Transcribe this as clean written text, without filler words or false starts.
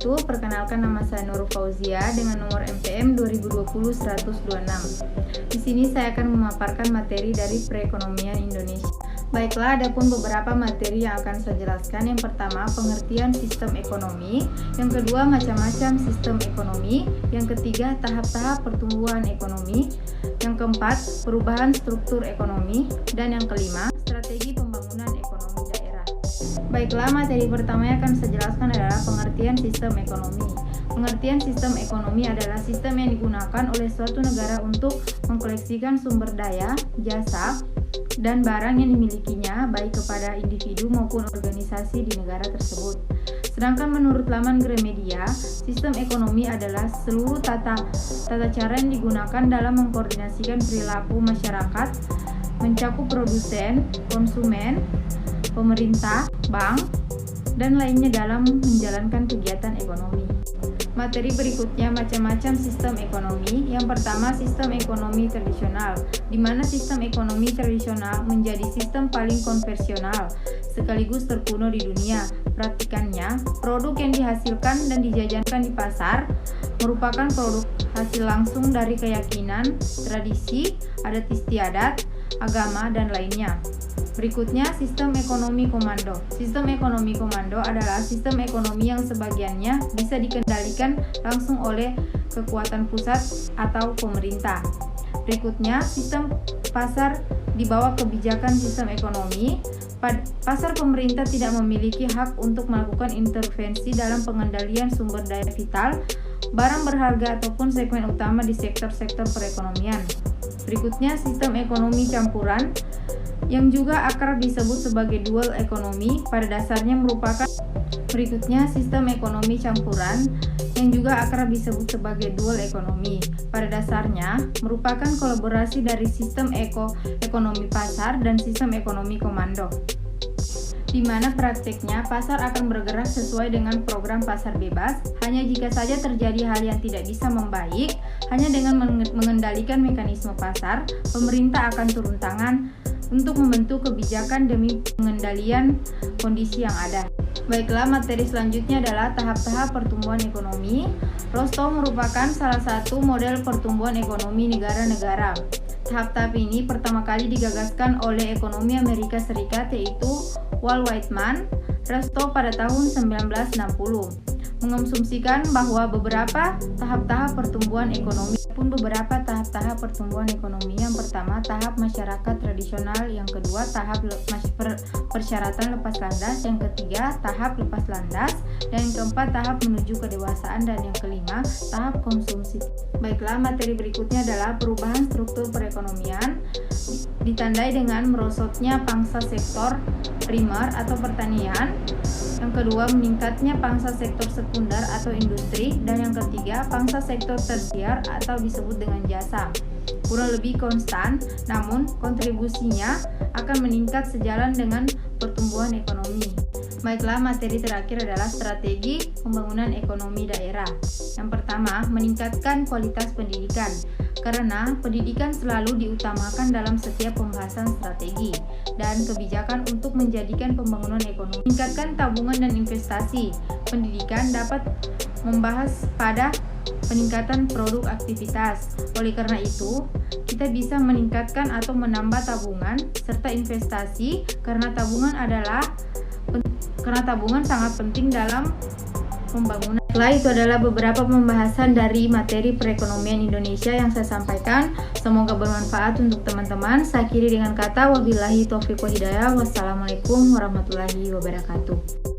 wabarakatuh. Perkenalkan, nama saya Nurul Fauzia dengan nomor MPM 2020-126. Di sini saya akan memaparkan materi dari perekonomian Indonesia. Baiklah, adapun beberapa materi yang akan saya jelaskan. Yang pertama, pengertian sistem ekonomi. Yang kedua, macam-macam sistem ekonomi. Yang ketiga, tahap-tahap pertumbuhan ekonomi. Yang keempat, perubahan struktur ekonomi. Dan yang kelima, strategi pembangunan ekonomi daerah. Baiklah, materi pertama yang akan saya jelaskan adalah pengertian sistem ekonomi. Pengertian sistem ekonomi adalah sistem yang digunakan oleh suatu negara untuk mengkoleksikan sumber daya, jasa, dan barang yang dimilikinya baik kepada individu maupun organisasi di negara tersebut. Sedangkan menurut laman Gramedia, sistem ekonomi adalah seluruh tata cara yang digunakan dalam mengkoordinasikan perilaku masyarakat, mencakup produsen, konsumen, pemerintah, bank, dan lainnya dalam menjalankan kegiatan ekonomi. Materi berikutnya, macam-macam sistem ekonomi. Yang pertama, sistem ekonomi tradisional, di mana sistem ekonomi tradisional menjadi sistem paling konvensional sekaligus terkuno di dunia. Praktikannya, produk yang dihasilkan dan dijajankan di pasar merupakan produk hasil langsung dari keyakinan, tradisi, adat istiadat, agama, dan lainnya. Berikutnya, sistem ekonomi komando. Sistem ekonomi komando adalah sistem ekonomi yang sebagiannya bisa dikendalikan langsung oleh kekuatan pusat atau pemerintah. Berikutnya, sistem pasar di bawah kebijakan sistem ekonomi. Pasar pemerintah tidak memiliki hak untuk melakukan intervensi dalam pengendalian sumber daya vital, barang berharga ataupun segmen utama di sektor-sektor perekonomian. Berikutnya, sistem ekonomi campuran yang juga akrab disebut sebagai dual ekonomi pada dasarnya merupakan sistem ekonomi campuran yang juga akrab disebut sebagai dual ekonomi pada dasarnya merupakan kolaborasi dari sistem ekonomi pasar dan sistem ekonomi komando, di mana prakteknya pasar akan bergerak sesuai dengan program pasar bebas. Hanya jika saja terjadi hal yang tidak bisa membaik, hanya dengan mengendalikan mekanisme pasar, pemerintah akan turun tangan untuk membentuk kebijakan demi pengendalian kondisi yang ada. Baiklah, materi selanjutnya adalah tahap-tahap pertumbuhan ekonomi. Rostow merupakan salah satu model pertumbuhan ekonomi negara-negara. Tahap-tahap ini pertama kali digagaskan oleh ekonomi Amerika Serikat, yaitu Walt Whitman Rostow pada tahun 1960, mengasumsikan bahwa beberapa tahap-tahap pertumbuhan ekonomi. Yang pertama, tahap masyarakat tradisional. Yang kedua, tahap persyaratan lepas landas. Yang ketiga, tahap lepas landas. Dan yang keempat, tahap menuju kedewasaan. Dan yang kelima, tahap konsumsi. Baiklah, materi berikutnya adalah perubahan struktur perekonomian, ditandai dengan merosotnya pangsa sektor primer atau pertanian. Yang kedua, meningkatnya pangsa sektor sekunder atau industri. Dan yang ketiga, pangsa sektor tersier atau disebut dengan jasa. Kurang lebih konstan, namun kontribusinya akan meningkat sejalan dengan pertumbuhan ekonomi. Baiklah, materi terakhir adalah strategi pembangunan ekonomi daerah. Yang pertama, meningkatkan kualitas pendidikan, karena pendidikan selalu diutamakan dalam setiap pembahasan strategi dan kebijakan untuk menjadikan pembangunan ekonomi. Meningkatkan tabungan dan investasi. Pendidikan dapat membahas pada peningkatan produk aktivitas. Oleh karena itu, kita bisa meningkatkan atau menambah tabungan serta investasi karena tabungan sangat penting dalam pembangunan. Setelah itu adalah beberapa pembahasan dari materi perekonomian Indonesia yang saya sampaikan. Semoga bermanfaat untuk teman-teman. Saya akhiri dengan kata wabillahi taufiq wal hidayah. Wassalamualaikum warahmatullahi wabarakatuh.